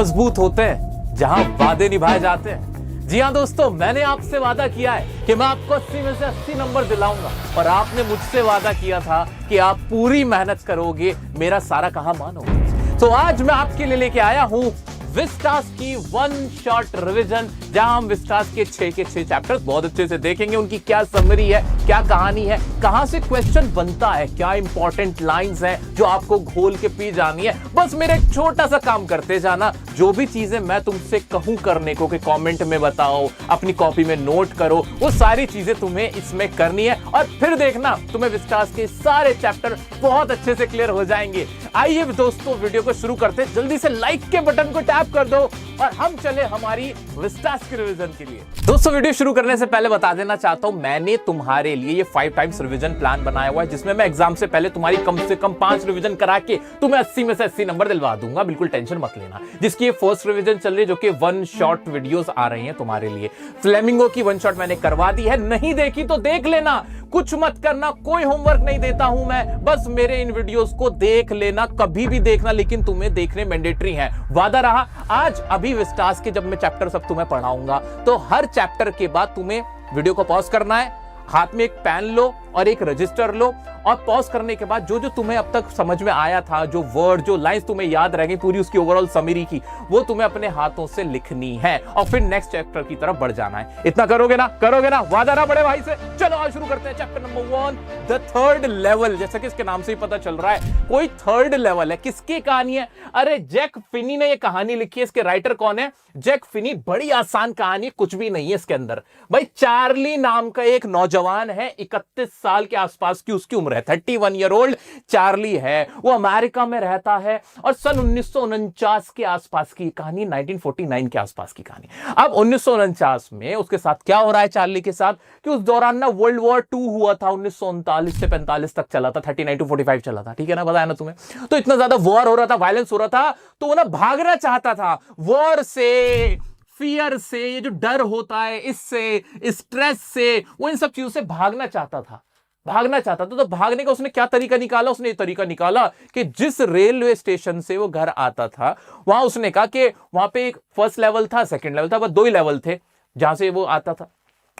मजबूत होते हैं जहां वादे निभाए जाते हैं। जी हां दोस्तों, मैंने आपसे वादा किया है कि मैं आपको 80 में से 80 नंबर दिलाऊंगा और आपने मुझसे वादा किया था कि आप पूरी मेहनत करोगे, मेरा सारा कहा मानोगे। तो आज मैं आपके लिए लेके आया हूं विस्टास की वन शॉट रिवीजन, जहां हम विस्टास के 6 चैप्टर्स बहुत अच्छे से देखेंगे, उनकी क्या समरी है, क्या कहानी है, कहां से क्वेश्चन बनता है, क्या इंपॉर्टेंट लाइंस हैं जो आपको घोल के पी जानी है। बस मेरा एक छोटा सा काम करते जाना, जो भी चीजें मैं तुमसे कहूं करने को कि कमेंट में बताओ, अपनी कॉपी में नोट करो, वो सारी चीजें तुम्हें इसमें करनी है और फिर देखना तुम्हें विस्टास के सारे चैप्टर बहुत अच्छे से क्लियर हो जाएंगे। आइए दोस्तों, वीडियो को शुरू करते हैं। जल्दी से लाइक के बटन को टैप कर दो और हम चले हमारी विस्टास की रिवीजन के लिए। दोस्तों, वीडियो शुरू करने से पहले बता देना चाहता हूं, मैंने तुम्हारे लिए ये 5 टाइम्स रिवीजन प्लान बनाया हुआ है, जिसमें मैं एग्जाम से पहले तुम्हारी कम से कम 5 रिवीजन करा के तुम्हें 80 में से 80 नंबर दिलवा दूंगा। बिल्कुल टेंशन मत लेना। जिसकी ये फर्स्ट रिवीजन चल रही है, जो कि वन शॉट वीडियोस आ रही हैं तुम्हारे लिए। फ्लेमिंगो की वन शॉट मैंने करवा दी है, नहीं देखी तो देख लेना, कुछ मत करना, कोई होमवर्क नहीं देता हूं मैं, बस मेरे इन वीडियोस को देख लेना, कभी भी देखना, लेकिन तुम्हें देखने मैंडेटरी है। वादा रहा। आज अभी विस्टास के जब मैं चैप्टर सब तुम्हें पढ़ाऊंगा तो हर चैप्टर के बाद तुम्हें वीडियो को पॉज करना है, हाथ में एक पेन लो और एक रजिस्टर लो और पॉज करने के बाद जो जो तुम्हें अब तक समझ में आया था, जो वर्ड, जो लाइंस तुम्हें याद रह गई पूरी उसकी ओवरऑल समरी की, वो तुम्हें अपने हाथों से लिखनी है और फिर नेक्स्ट चैप्टर की तरफ बढ़ जाना है। इतना करोगे ना? करोगे ना? वादा रहा बड़े भाई से। चलो आज शुरू करते हैं chapter number 1, the third level. जैसा कि इसके नाम से ही पता चल रहा है, कोई थर्ड लेवल है। किसकी कहानी है? अरे जैक फिनी ने ये कहानी लिखी है। इसके राइटर कौन है? Jack Finney. बड़ी आसान कहानी, कुछ भी नहीं है इसके अंदर। भाई चार्ली नाम का एक नौजवान है, 31 साल के आसपास की उसकी उम्र है, 31 ईयर ओल्ड चार्ली है। वो अमेरिका में रहता है और सन 1949 के आसपास की कहानी, 1949 के आसपास की कहानी। अब 1949 में उसके साथ क्या हो रहा है चार्ली के साथ, कि उस दौरान ना वर्ल्ड वॉर 2 हुआ था, 1939 से 45 तक चला था, 39 to 45 चला था, ठीक है ना, बताया ना तुम्हें। तो इतना ज्यादा वॉर हो रहा था, वायलेंस हो रहा था, तो वो ना भागना चाहता था वॉर से, फियर से, ये जो डर होता है इससे, स्ट्रेस से, वो इन सब चीजों से भागना चाहता था। तो भागने का उसने क्या तरीका निकाला? उसने ये तरीका निकाला कि जिस रेलवे स्टेशन से वो घर आता था, वहां उसने कहा कि वहां पे एक फर्स्ट लेवल था, सेकंड लेवल था, बस 2 ही लेवल थे जहां से वो आता था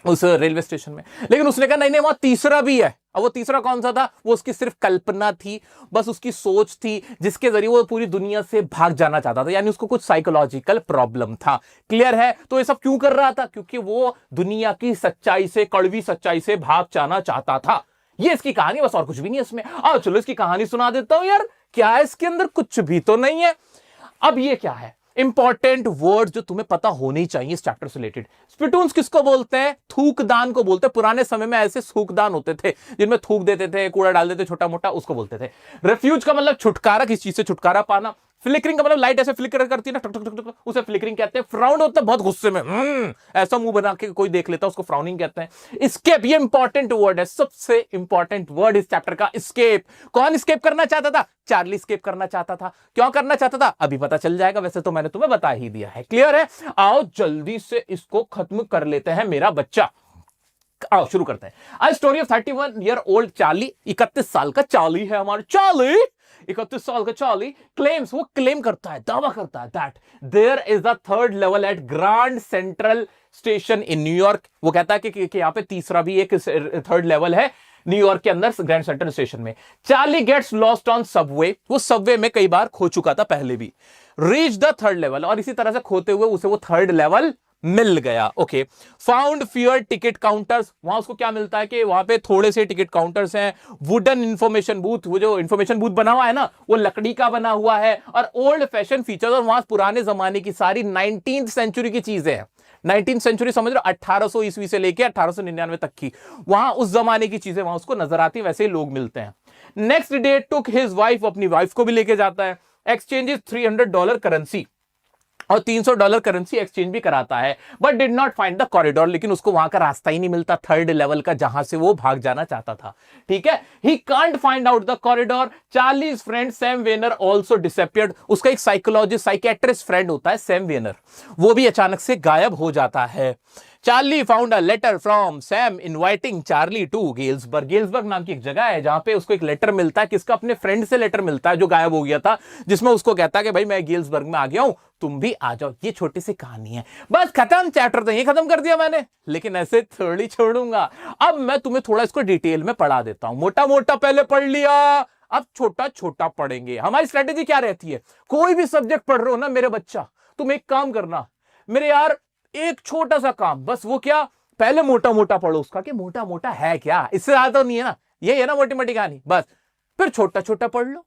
उस रेलवे स्टेशन में। लेकिन उसने कहा नहीं, वहां तीसरा भी है। अब वो तीसरा कौन सा था? वो उसकी सिर्फ कल्पना थी, बस उसकी सोच थी, जिसके जरिए वो पूरी दुनिया से भाग जाना चाहता था। यानी उसको कुछ साइकोलॉजिकल प्रॉब्लम था। क्लियर है? तो ये सब क्यों कर रहा था? क्योंकि वो दुनिया की सच्चाई से, कड़वी सच्चाई से भाग जाना चाहता था। ये इसकी कहानी, बस और कुछ भी नहीं है इसमें। आओ चलो इसकी कहानी सुना देता हूं यार। क्या है इसके अंदर? कुछ भी तो नहीं है। अब ये क्या है? इंपॉर्टेंट वर्ड जो तुम्हें पता होने ही चाहिए इस चैप्टर से रिलेटेड। स्पिटून्स किसको बोलते हैं? थूकदान को बोलते हैं। पुराने समय में ऐसे थूकदान होते थे जिनमें थूक देते थे, कूड़ा डाल देते, छोटा मोटा, उसको बोलते थे। रेफ्यूज का मतलब छुटकारा, किस चीज से छुटकारा पाना। फ्लिकरिंग का मतलब लाइट ऐसे फ्लिकर करती है ना, टक टक टक टक, उसे फ्लिकरिंग कहते हैं। फ्राउंड होता है बहुत गुस्से में, ऐसा मुंह बना के कोई देख लेता है, उसको फ्राउनिंग कहते हैं। एस्केप, ये इंपॉर्टेंट वर्ड है, सबसे इंपॉर्टेंट वर्ड इस चैप्टर का, एस्केप। कौन एस्केप करना चाहता था? चार्ली एस्केप करना चाहता था। क्यों करना चाहता था? अभी पता चल जाएगा, वैसे तो मैंने तुम्हें बता ही दिया है। क्लियर है? आओ जल्दी से इसको खत्म कर लेते हैं मेरा बच्चा। आओ शुरू करते हैं। आज story of 31 year old Charlie. 31 साल का चार्ली है हमारा चार्ली। 31 साल का चार्ली क्लेम्स, वो क्लेम करता है, दावा करता है that there is the third level at grand central station in New York. वो कहता है कि यहां पे तीसरा भी एक थर्ड लेवल है न्यूयॉर्क के अंदर, ग्रैंड सेंट्रल स्टेशन में। Charlie gets lost on subway. वो सबवे में कई बार खो चुका था पहले भी। रीच द थर्ड लेवल, और इसी तरह से खोते हुए उसे वो थर्ड लेवल मिल गया। Okay. Found fewer ticket counters. वहां उसको क्या मिलता है कि वहां पे थोड़े से टिकट काउंटर्स हैं। वुडन इंफॉर्मेशन बूथ, वो जो इंफॉर्मेशन बूथ बना हुआ है ना, वो लकड़ी का बना हुआ है। और ओल्ड फैशन फीचर्स, और वहां पुराने जमाने की सारी 19th सेंचुरी की चीजें हैं। 19th सेंचुरी समझ लो, 1800 ईस्वी से लेकर 1899 तक की, वहां उस जमाने की चीजें वहां उसको नजर आती, वैसे ही लोग मिलते हैं। Next day took his wife, अपनी वाइफ को भी लेके जाता है। एक्सचेंजेस $300 करेंसी, और $300 करेंसी एक्सचेंज भी कराता है। But did not find the corridor, लेकिन उसको वहां का रास्ता ही नहीं मिलता थर्ड लेवल का, जहां से वो भाग जाना चाहता था। ठीक है, he can't find out the corridor. Charlie's friend Sam Vanern also disappeared. उसका एक साइकोलॉजिस्ट, साइकेट्रिस्ट फ्रेंड होता है सैम वेनर, वो भी अचानक से गायब हो जाता है। Charlie found a letter from Sam inviting Charlie to Galesburg. Galesburg नाम की एक जगह है जहां पे उसको एक लेटर मिलता है, किसका, अपने फ्रेंड से लेटर मिलता है जो गायब हो गया था, जिसमें उसको कहता है कि भाई मैं गेल्सबर्ग में आ गया हूं, तुम भी आ जाओ। ये छोटी सी कहानी है, बस खत्म चैप्टर। तो ये खत्म कर दिया मैंने, लेकिन ऐसे थोड़ी छोड़ूंगा। अब मैं तुम्हें थोड़ा इसको डिटेल में पढ़ा देता हूं। मोटा मोटा पहले पढ़ लिया, अब छोटा छोटा पढ़ेंगे। हमारी स्ट्रेटेजी क्या रहती है, कोई भी सब्जेक्ट पढ़ रहे हो ना मेरे बच्चा, तुम एक काम करना मेरे यार, एक छोटा सा काम बस, वो क्या, पहले मोटा मोटा पढ़ो उसका कि मोटा मोटा है क्या, इससे ज्यादा तो नहीं है ना, ये है ना मोटी मोटी कहानी, बस फिर छोटा छोटा पढ़ लो।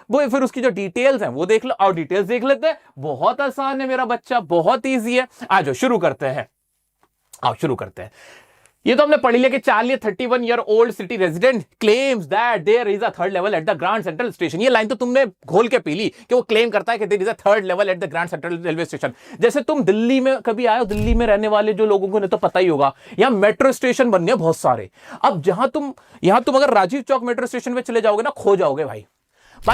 वो फिर उसकी जो डिटेल्स हैं वो देख लो, और डिटेल्स देख लेते हैं। बहुत आसान है मेरा बच्चा, बहुत ईजी है। आ जाओ शुरू करते हैं, आओ शुरू करते हैं। ये तो हमने पढ़ लिया कि Charlie 31 year old city resident claims that there is a third level at the grand central station. ये लाइन तो तुमने घोल के पी ली कि वो क्लेम करता है कि there is a third level at the grand central railway station. जैसे तुम दिल्ली में कभी आए हो, दिल्ली में रहने वाले जो लोगों को नहीं तो पता ही होगा, यहाँ मेट्रो स्टेशन बनने हैं बहुत सारे। अब यहां तुम अगर राजीव चौक मेट्रो स्टेशन पे चले जाओगे ना, खो जाओगे भाई।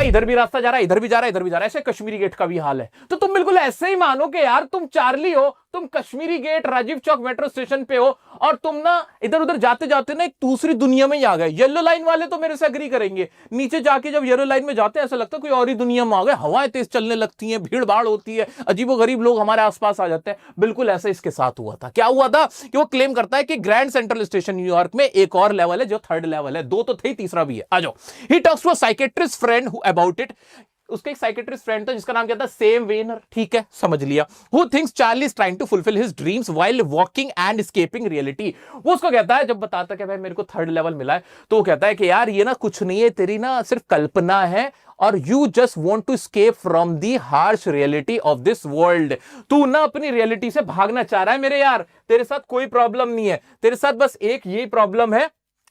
इधर भी रास्ता जा रहा है, इधर भी जा रहा है, इधर भी जा रहा है। ऐसे कश्मीरी गेट का भी हाल है। तो तुम बिल्कुल ऐसे ही मानो कि यार तुम चार्ली हो, तुम Kashmiri gate Rajiv Chowk metro station पे हो, और तुम ना इधर उधर जाते जाते ना एक दूसरी दुनिया में ही आ गए। येलो लाइन वाले तो मेरे से एग्री करेंगे, नीचे जाके जब येलो लाइन में जाते हैं ऐसा लगता है कोई और ही दुनिया में आ गए। हवाएं तेज चलने लगती हैं, भीड़ भाड़ होती है, अजीबोगरीब लोग हमारे आसपास आ जाते हैं। बिल्कुल ऐसा इसके साथ हुआ था। क्या हुआ था कि वो क्लेम करता है कि ग्रैंड सेंट्रल स्टेशन न्यूयॉर्क में एक और लेवल है जो थर्ड लेवल है। दो तो थे, तीसरा भी है। आ जाओ। He talks to a psychiatrist friend about it. उसका एक साइकियाट्रिस्ट फ्रेंड था जिसका नाम क्या था, सैम वेनर। ठीक है, समझ लिया। Who thinks Charlie is trying to fulfil his dreams while walking and escaping reality. वो उसको कहता है, जब बताता है कि भाई मेरे को थर्ड लेवल मिला है, तो वो कहता है कि यार ये ना कुछ नहीं है, तेरी ना सिर्फ कल्पना है, और you just want to escape from the harsh reality of this world. तू ना अपनी रियलिटी से भागना चाह रहा है मेरे यार, तेरे साथ कोई प्रॉब्लम नहीं है, तेरे साथ बस एक यही प्रॉब्लम है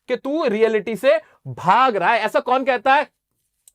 कि तू रियलिटी से भाग रहा है। ऐसा कौन कहता है?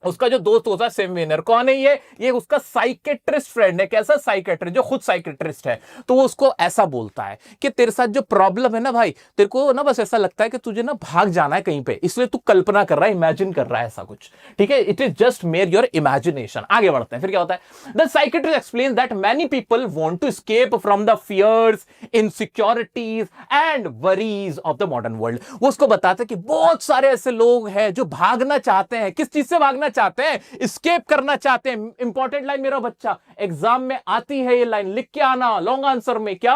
उसका जो दोस्त होता है सैम वेनर। कौन है ये उसका साइकेट्रिस्ट फ्रेंड है। कैसा साइकेट्रिस्ट? जो खुद साइकेट्रिस्ट है। तो वो उसको ऐसा बोलता है कि तेरे साथ जो प्रॉब्लम है ना भाई, तेरे को ना बस ऐसा लगता है कि तुझे ना भाग जाना है कहीं पे, इसलिए तू कल्पना कर रहा है, इमेजिन कर रहा है ऐसा कुछ। ठीक है, it is just mere your imagination. आगे बढ़ते हैं, फिर क्या होता है। The psychiatrist explains that many people want to escape from the fears, insecurities and worries of the modern world. वो उसको बताता है कि बहुत सारे ऐसे लोग हैं जो भागना चाहते हैं। किस चीज से भागना चाहते हैं? एस्केप करना चाहते हैं। इंपॉर्टेंट लाइन मेरा बच्चा, एग्जाम में आती है ये लाइन, लिख के आना लॉन्ग आंसर में। क्या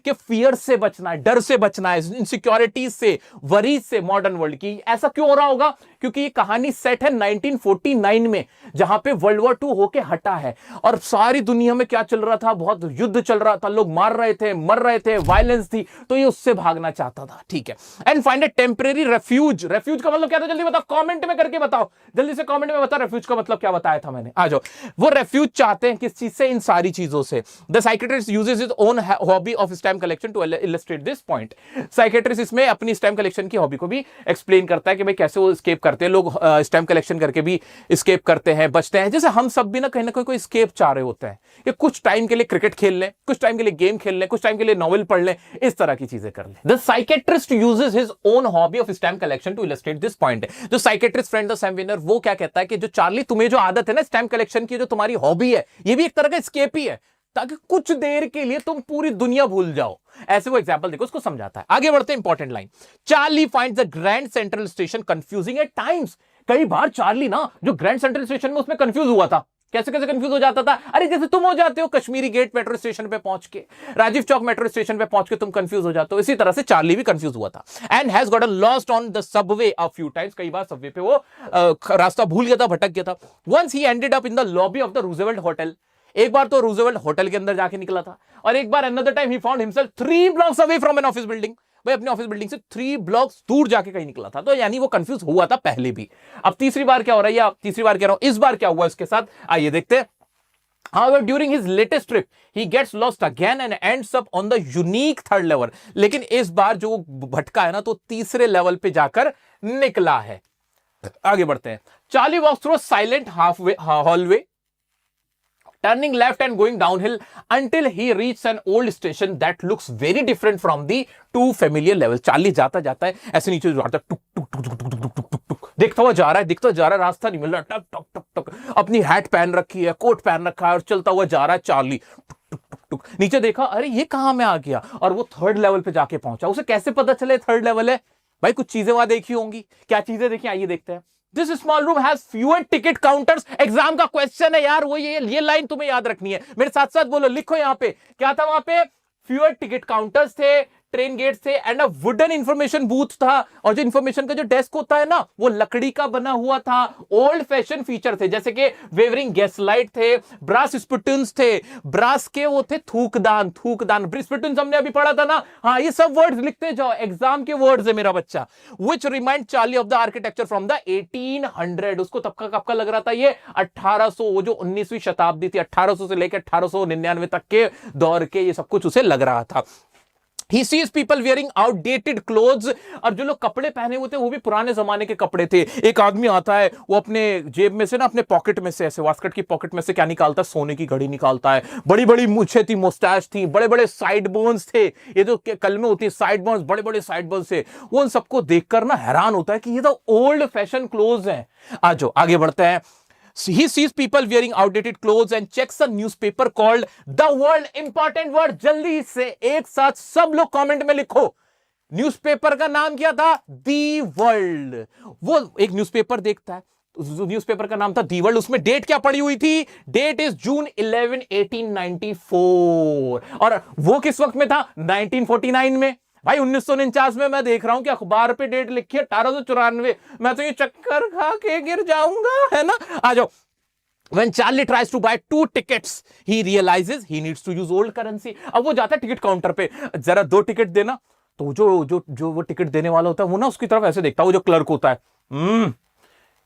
कि फियर से बचना है, डर से बचना है, इनसिक्योरिटीज से, वरीज से मॉडर्न वर्ल्ड की। ऐसा क्यों हो रहा होगा? क्योंकि ये कहानी सेट है 1949 में, जहां पे वर्ल्ड वॉर 2 होके हटा है, और सारी दुनिया में क्या चल रहा था? बहुत युद्ध चल रहा था, लोग मार रहे थे, मर रहे थे, वायलेंस थी। तो ये उससे भागना चाहता था। ठीक है। And find a temporary refuge. Refuge का मतलब क्या था? जल्दी बताओ, कमेंट में करके बताओ, जल्दी से कमेंट में बता रेफ्यूज का मतलब क्या बताया था मैंने। आ जाओ। वो रेफ्यूज चाहते हैं किस चीज से? इन सारी चीजों से। The psychiatrist uses his own hobby of stamp collection to illustrate this point. Psychiatrist इसमें अपनी स्टैम्प कलेक्शन की हॉबी को भी एक्सप्लेन करता है कि भाई कैसे वो एस्केप करते हैं। लोग स्टैम्प कलेक्शन करके भी एस्केप करते हैं, बचते हैं। जैसे हम सब भी ना कहीं कोई एस्केप चाह रहे होते हैं कि कुछ टाइम के लिए क्रिकेट खेल लें, कुछ टाइम के लिए गेम खेल लें, कुछ टाइम के लिए नॉवेल पढ़ लें, इस तरह की चीजें कर लें। The psychiatrist uses his own hobby of stamp collection to illustrate this point. जो साइकियाट्रिस्ट फ्रेंड सैम वेनर, वो क्या कहता है कि जो चार्ली तुम्हें जो आदत है ना स्टैम्प कलेक्शन की, जो तुम्हारी हॉबी है, ये भी एक तरह का एस्केप ही है, ताकि कुछ देर के लिए तुम पूरी दुनिया भूल जाओ। ऐसे वो एग्जांपल देखो, उसको समझाता है। आगे बढ़ते हैं, important line. Charlie finds the grand central station confusing at times. कई बार चार्ली ना जो ग्रैंड सेंट्रल स्टेशन में, उसमें कंफ्यूज हुआ था। कैसे कैसे कंफ्यूज हो जाता था? अरे जैसे तुम हो जाते हो कश्मीरी गेट मेट्रो स्टेशन पे पहुंच के, राजीव चौक मेट्रो स्टेशन पे पहुंच के तुम कंफ्यूज हो जाते हो, इसी तरह से चार्ली भी कंफ्यूज हुआ था। And has gotten lost on the Subway a few times. कई बार सबवे पे वो रास्ता भूल गया था, भटक गया था। Once he ended up in the lobby of the Roosevelt hotel. एक बार तो रूजवेल्ट होटल के अंदर जाके निकला था, और एक बार another time he found himself 3 blocks away from an office building. भाई अपने ऑफिस बिल्डिंग से 3 ब्लॉक्स दूर जाके कहीं निकला था। तो यानी वो कंफ्यूज हुआ था पहले भी। अब तीसरी बार क्या हो रहा है, या तीसरी बार कह रहा हूं, इस बार क्या हुआ इसके साथ, आइए देखते हैं। However, during his latest trip, he gets lost again and ends up on the unique third level. लेकिन इस बार जो भटका है ना, तो तीसरे लेवल पे जाकर निकला है। आगे बढ़ते हैं। Charlie walks through silent hallway, turning left and going downhill until he reaches an old station that looks very different from the 2 familiar levels. Charlie जाता जाता है, ऐसे नीचे जाता है, टुक टुक टुक टुक टुक टुक टुक टुक, देखता हुआ जा रहा है, रास्ता नहीं मिल रहा, टक टक टक टक, अपनी हैट पहन रखी है, कोट पहन रखा है, और चलता हुआ जा रहा है चार्ली। टुक नीचे देखा, अरे ये कहां में आ गया, और वो थर्ड लेवल पे जाके पहुंचा। उसे कैसे पता चले थर्ड लेवल है? भाई कुछ चीजें वहां देखी होंगी। क्या चीजें देखी, आइए देखते हैं। This small room has fewer ticket counters. Exam का क्वेश्चन है यार, वो ये लाइन तुम्हें याद रखनी है। मेरे साथ साथ बोलो, लिखो यहां पे क्या था वहां पे। फ्यूअर टिकट काउंटर्स थे, ट्रेन गेट्स थे, and a wooden information booth था। और जो इंफॉर्मेशन का जो डेस्क होता है ना, वो लकड़ी का बना हुआ था। ओल्ड फैशन फीचर थे, जैसे कि वेवरिंग गैस लाइट थे, ब्रास स्पिटून्स थे, ब्रास के वो थे थूकदान। स्पिटून्स हमने अभी पढ़ा था ना। हाँ, ये सब वर्ड्स लिखते जाओ, एग्जाम के वर्ड्स है मेरा बच्चा। विच remind Charlie of the architecture from the 1800। उसको तब का कब का लग रहा था ये? 1800, वो जो 19वीं शताब्दी थी, 1800 से लेकर 1899 तक के दौर के, ये सब कुछ उसे लग रहा था। He sees people wearing outdated clothes। और जो लोग कपड़े पहने हुए थे वो भी पुराने जमाने के कपड़े थे। एक आदमी आता है, वो अपने जेब में से ना, अपने पॉकेट में से, ऐसे वास्कट की पॉकेट में से क्या निकालता है? सोने की घड़ी निकालता है। बड़ी बड़ी मूछें थी, मुस्टैच थी, बड़े बड़े साइड बोन्स थे। ये जो कलमे होती है साइड बोन्स, बड़े बड़े साइड बोन्स थे। वो उन सबको देखकर ना हैरान होता है कि ये तो ओल्ड फैशन क्लोथ्स हैं। आज आगे बढ़ते हैं। He sees people wearing outdated clothes and checks a newspaper called The World। Important word, जल्दी से एक साथ सब लोग कमेंट में लिखो। न्यूज़पेपर का नाम क्या था? The world. वो एक न्यूज़पेपर देखता है, न्यूज़पेपर का नाम था दी वर्ल्ड। उसमें डेट क्या पड़ी हुई थी? Date is June 11, 1894। और वो किस वक्त में था? 1949 में। भाई 1949 में मैं देख रहा हूं कि अखबार पे डेट लिखी है 1894। मैं तो ये चक्कर खा के गिर जाऊंगा, है ना। आ जाओ। When Charlie tries to buy 2 tickets, he realizes he needs to use old currency। अब वो जाता है टिकट काउंटर पे, जरा 2 टिकट देना। तो जो वो टिकट देने वाला होता है, वो ना उसकी तरफ ऐसे देखता है, वो जो क्लर्क होता है।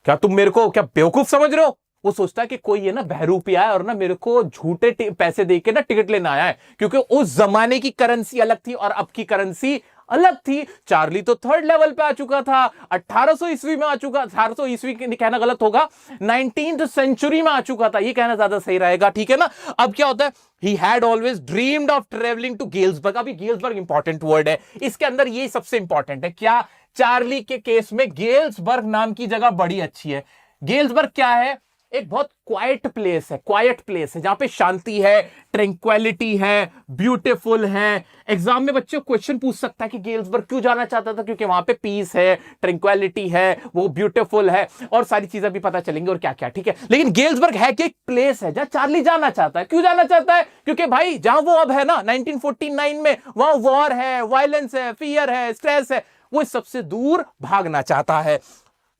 क्या तुम मेरे को क्या बेवकूफ समझ रहे हो? वो सोचता है कि कोई ये ना बहरूपिया है और ना मेरे को झूठे पैसे देके ना टिकट लेना आया है, क्योंकि उस जमाने की करेंसी अलग थी और अब की करेंसी अलग थी। चार्ली तो थर्ड लेवल पे आ चुका था, 1800 ईस्वी में आ चुका। 1800 ईस्वी कहना गलत होगा, 19th सेंचुरी में आ चुका था, ये कहना ज्यादा सही रहेगा, ठीक है ना। अब क्या होता है? He had always dreamed of traveling to Galesburg। अभी गेल्सबर्ग इंपॉर्टेंट वर्ड है, इसके अंदर ये सबसे इंपॉर्टेंट है। क्या? चार्ली के केस में गेल्सबर्ग नाम की जगह बड़ी अच्छी है। गेल्सबर्ग क्या है? एक बहुत क्वाइट प्लेस है, जहां पे शांति है, ट्रैंक्विलिटी है, ब्यूटीफुल है। एग्जाम में बच्चों क्वेश्चन पूछ सकता है कि गेल्सबर्ग क्यों जाना चाहता था? क्योंकि वहां पे पीस है, ट्रैंक्विलिटी है, वो ब्यूटीफुल है, और सारी चीजें भी पता चलेंगी और क्या क्या, ठीक है। लेकिन गेल्सबर्ग है कि एक प्लेस है जहां चार्ली जाना चाहता है। क्यों जाना चाहता है? क्योंकि भाई जहां वो अब है ना 1949 में, वहां वॉर है, वायलेंस है, फियर है, स्ट्रेस है, वो इस सबसे दूर भागना चाहता है।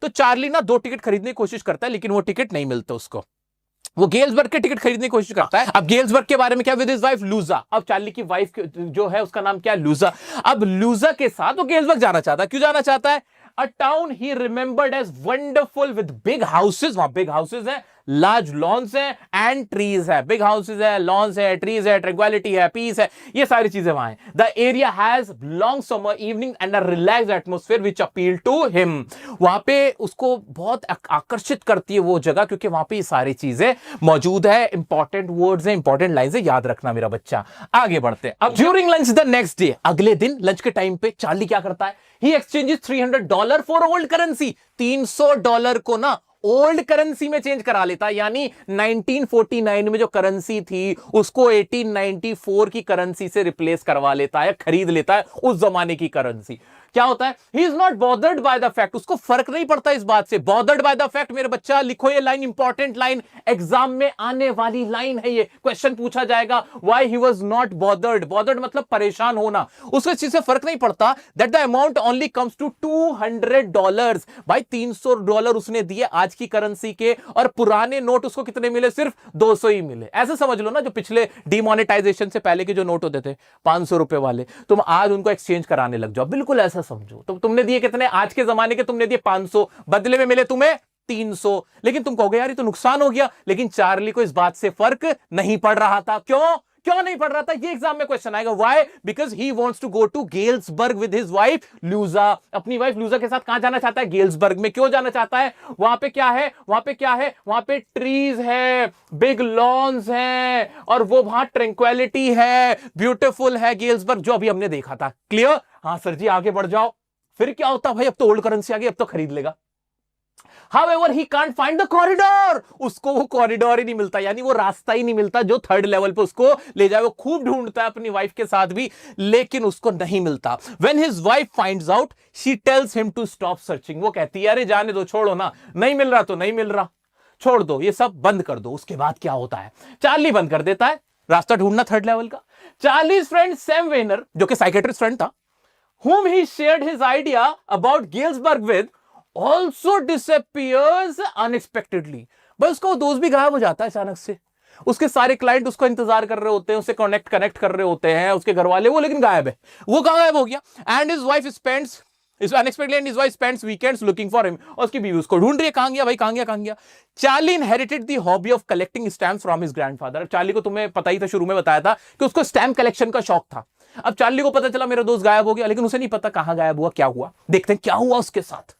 तो चार्ली ना 2 टिकट खरीदने की कोशिश करता है, लेकिन वो टिकट नहीं मिलते उसको। वो गेल्सबर्ग के टिकट खरीदने की कोशिश करता है। अब गेल्सबर्ग के बारे में क्या? With his wife Luza. अब चार्ली की वाइफ जो है उसका नाम क्या है? लूजा। अब लूजा के साथ वो गेल्सबर्ग जाना चाहता है। क्यों जाना चाहता है? A town he remembered as wonderful with big houses. वहां बिग हाउसेज है, लार्ज लॉन्स है, एंड ट्रीज है। बिग हाउसेज है, लॉन्स है, ट्रीज है, ट्रैंक्विलिटी है, पीस है, ये सारी चीजें वहां है। The area has long summer evening and a relaxed atmosphere which appeal to him. वहां पे उसको बहुत आकर्षित करती है वो जगह, क्योंकि वहां पे ये सारी चीजें मौजूद है। इंपॉर्टेंट वर्ड्स है, इंपॉर्टेंट लाइन्स है, याद रखना मेरा बच्चा। आगे बढ़ते हैं। अब during lunch the next day, अगले दिन लंच के टाइम पे चार्ली क्या करता है? ही एक्सचेंजेस $300 फॉर ओल्ड करेंसी। $300 को ना ओल्ड करेंसी में चेंज करा लेता है। यानी 1949 में जो करेंसी थी उसको 1894 की करेंसी से रिप्लेस करवा लेता है, खरीद लेता है उस जमाने की करेंसी। क्या होता है? He is not bothered by the fact. उसको फर्क नहीं पड़ता इस बात से। बॉदर्ड बाय द फैक्ट, मेरे बच्चा लिखो ये लाइन, इंपॉर्टेंट लाइन, एग्जाम में आने वाली लाइन है ये। क्वेश्चन पूछा जाएगा, why he was not bothered. Bothered मतलब परेशान होना। उसको इस चीज से फर्क नहीं पड़ता that the amount only comes to $200। भाई $300 उसने दिए आज की करेंसी के, और पुराने नोट उसको कितने मिले? सिर्फ 200 ही मिले। ऐसे समझ लो ना, जो पिछले डिमोनेटाइजेशन से पहले के जो नोट होते थे 500 रुपए वाले, तुम आज उनको एक्सचेंज कराने लग जाओ, बिल्कुल ऐसा समझो। तो तुमने दिए कितने? आज के जमाने के तुमने दिए 500, बदले में मिले तुम्हें 300। लेकिन तुम कहोगे यार ये तो नुकसान हो गया, लेकिन चार्ली को इस बात से फर्क नहीं पड़ रहा था। क्यों नहीं पड़ रहा था? ये एग्जाम में क्वेश्चन आएगा। Why? Because he wants to go to Galesburg with his wife Luza. अपनी वाइफ लूजा के साथ कहां जाना चाहता है? गेल्सबर्ग में। क्यों जाना चाहता है? वहां पे क्या है? वहां पे ट्रीज है, बिग लॉन्स है, और वो वहां ट्रैंक्विलिटी है, ब्यूटीफुल है गेल्सबर्ग, जो अभी हमने देखा था। क्लियर? हाँ सर जी, आगे बढ़ जाओ। फिर क्या होता भाई? अब तो ओल्ड करेंसी आ गई, अब तो खरीद लेगा। However, he can't find the corridor. उसको वो कॉरिडोर ही नहीं मिलता, यानी वो रास्ता ही नहीं मिलता जो थर्ड लेवल पे उसको ले जाए। वो खूब ढूंढता है अपनी वाइफ के साथ भी, लेकिन उसको नहीं मिलता। When his wife finds out, she tells him to stop searching. वो कहती है अरे जाने दो, छोड़ो ना, नहीं मिल रहा तो नहीं मिल रहा, छोड़ दो, ये सब बंद कर दो। उसके बाद क्या होता है, चार्ली बंद कर देता है रास्ता ढूंढना थर्ड लेवल का। चार्लीज फ्रेंड सैम वेनर, जो कि साइकेट्रिस्ट फ्रेंड था, whom he shared his idea about Galesburg with, also disappears unexpectedly. भाई उसका वो दोस्त भी गायब हो जाता है अचानक से। उसके सारे क्लाइंट उसको इंतजार कर रहे होते हैं, उससे कनेक्ट कर रहे होते हैं, उसके घर वाले, वो लेकिन गायब है। वो कहां गायब हो गया? And his wife spends unexpectedly and his wife spends weekends looking for him. और उसकी बीवी उसको ढूंढ रही है, कहां गया भाई, कहां गया। Charlie inherited the hobby of collecting stamps from his grandfather. Charlie को तुम्हें पता ही था, शुरू में बताया था कि उसको स्टैम्प कलेक्शन का शौक था। अब चार्ली को पता चला मेरा दोस्त गायब हो गया, लेकिन उसे नहीं पता कहां गायब हुआ, क्या हुआ। देखते हैं क्या हुआ उसके साथ।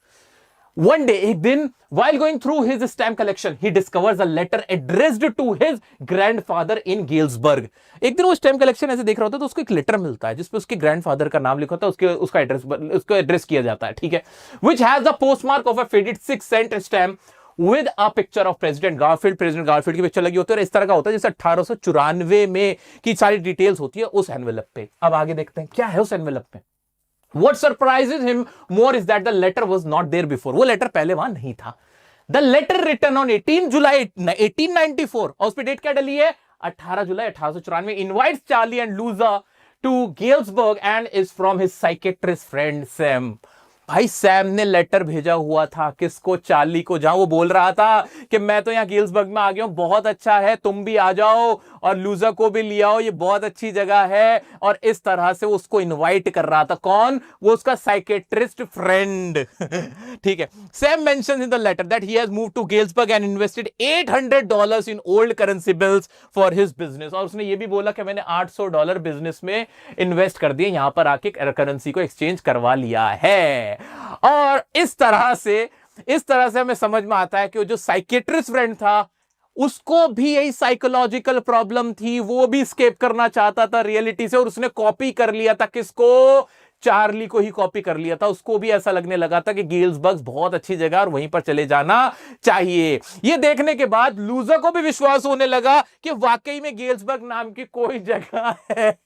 One day, एक दिन, while going through his stamp collection, he discovers a letter addressed to his grandfather in Galesburg. एक दिन वो स्टैम्प कलेक्शन ऐसे देख रहा होता है तो उसको एक लेटर मिलता है जिसपे उसके ग्रैंडफादर का नाम लिखा होता है, उसको एड्रेस किया जाता है, ठीक है। Which has the postmark of a faded 6-cent stamp with a picture of President Garfield. President Garfield की पिक्चर लगी होती है और इस तरह का होता है जैसे 1894 में की सारी डिटेल्स होती है उस एनवेलप पे। अब आगे देखते हैं क्या है उस एनवेलप पे। What surprises him more is that the letter was not there before. वो लेटर पहले वहां नहीं था। The letter written on 18 July 1894, और उस पर डेट क्या डली है, 18 जुलाई 1894, invites Charlie and Louisa to Galesburg and is from his psychiatrist friend Sam. भाई सैम ने लेटर भेजा हुआ था किसको, चार्ली को, जहां वो बोल रहा था कि मैं तो यहां गेल्सबर्ग में आ गया हूं, बहुत अच्छा है, तुम भी आ जाओ और लूजा को भी ले आओ, ये बहुत अच्छी जगह है। और इस तरह से वो उसको इनवाइट कर रहा था। कौन? वो उसका साइकेट्रिस्ट फ्रेंड। ठीक है। Sam mentions in the letter that he has moved to Galesburg and invested $800 in old currency bills for his business. और उसने ये भी बोला कि मैंने $800 बिजनेस में इन्वेस्ट कर दिए, यहां पर आके करेंसी को एक्सचेंज करवा लिया है। और इस तरह से हमें समझ में आता है कि वो जो साइकेट्रिस्ट फ्रेंड था उसको भी यही साइकोलॉजिकल प्रॉब्लम थी, वो भी स्केप करना चाहता था रियलिटी से, और उसने कॉपी कर लिया था किसको, चार्ली को ही कॉपी कर लिया था। उसको भी ऐसा लगने लगा था कि गेल्सबर्ग बहुत अच्छी जगह और वहीं पर चले जाना चाहिए। ये देखने के बाद लूजा को भी विश्वास होने लगा कि वाकई में गेल्सबर्ग नाम की कोई जगह है।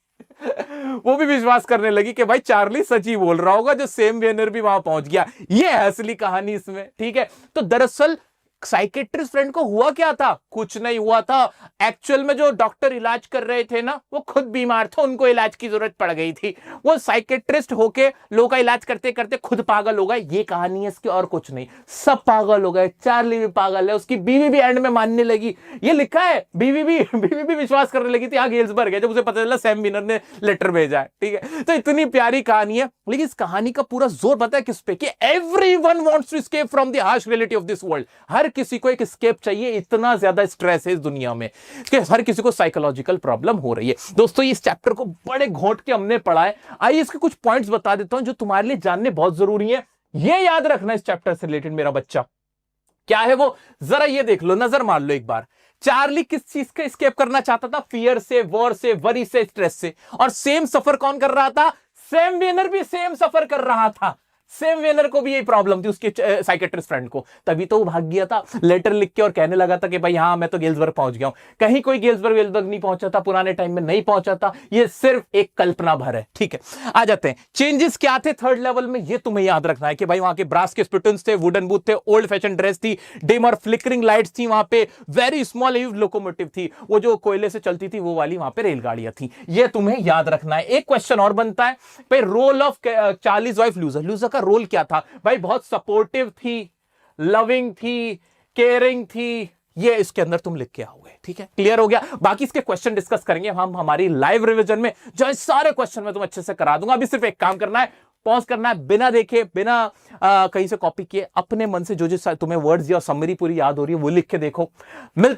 वो भी विश्वास करने लगी कि भाई चार्ली सच ही बोल रहा होगा, जो सैम वेनर भी वहां पहुंच गया। ये है असली कहानी इसमें, ठीक है। तो दरअसल साइकेट्रिस्ट फ्रेंड को हुआ क्या था, कुछ नहीं हुआ था। एक्चुअल में जो डॉक्टर इलाज कर रहे थे ना, वो खुद बीमार थे, उनको इलाज की जरूरत पड़ गई थी। वो साइकेट्रिस्ट होके लोगों का इलाज करते करते खुद पागल हो गए। ये कहानी है इसकी और कुछ नहीं, सब पागल हो गए। चार्ली भी पागल है, उसकी बीवी भी एंड में मानने लगी। ये लिखा है, बीवी भी विश्वास करने लगी थी हाँ गेल्सबर्ग है, जब उसे पता चला सैम विनर ने लेटर भेजा है, ठीक है। तो इतनी प्यारी कहानी है, लेकिन इस कहानी का पूरा जोर पता है किस पे, कि everyone wants to escape from the harsh reality of this world. हर किसी को एक एस्केप चाहिए, इतना ज्यादा स्ट्रेस है इस दुनिया में कि हर किसी को साइकोलॉजिकल प्रॉब्लम हो रही है। दोस्तों इस चैप्टर को बड़े घोंट के हमने पढ़ा है। आइए इसके कुछ पॉइंट्स बता देता हूं जो तुम्हारे लिए जानने बहुत जरूरी है। ये याद रखना इस चैप्टर से रिलेटेड मेरा बच्चा, क्या है वो, जरा ये देख लो, नजर मार लो एक बार। चार्ली किस चीज का एस्केप करना चाहता था, फियर से, वॉर से, वरी से, स्ट्रेस से। और सेम सफर कौन कर रहा था, सैम वेनर भी सेम सफर कर रहा था। सैम वेनर को भी यही प्रॉब्लम थी उसके साइकेट्रिस्ट फ्रेंड को, तभी तो वो भाग गया था लेटर लिख के और कहने लगा था कि भाई हाँ मैं तो गेल्सबर्ग पहुंच गया हूं। कहीं कोई गेल्सबर्ग नहीं पहुंचा था, पुराने टाइम में नहीं पहुंचा था, ये सिर्फ एक कल्पना भर है, ठीक है। आ जाते हैं, चेंजेस क्या थे थर्ड लेवल में, ये तुम्हें याद रखना है कि भाई वहां के ब्रास के स्पिटन्स थे, वुडन बूथ थे, ओल्ड फैशन ड्रेस थी, डिम और फ्लिकरिंग लाइट्स थी वहां पे, वेरी स्मॉल लोकोमोटिव थी, वो जो कोयले से चलती थी वो वाली वहां पे रेलगाड़ियां थी। ये तुम्हें याद रखना है। एक क्वेश्चन और बनता है भाई, रोल ऑफ चार्लीज वाइफ लूजा, लूजा का रोल क्या था भाई, बहुत सपोर्टिव थी, लविंग थी, केयरिंग थी, ये इसके अंदर तुम लिख के आओगे, ठीक है। क्लियर हो गया। बाकी इसके क्वेश्चन डिस्कस करेंगे हम हमारी लाइव रिवीजन में, जो सारे क्वेश्चन मैं तुम अच्छे से करा दूंगा। अभी सिर्फ एक काम करना है, पॉज करना है, बिना देखे, बिना कहीं से कॉपी किए, अपने मन से जो जो तुम्हें वर्ड्स या समरी पूरी याद हो रही है वो लिख के देखो। मिलते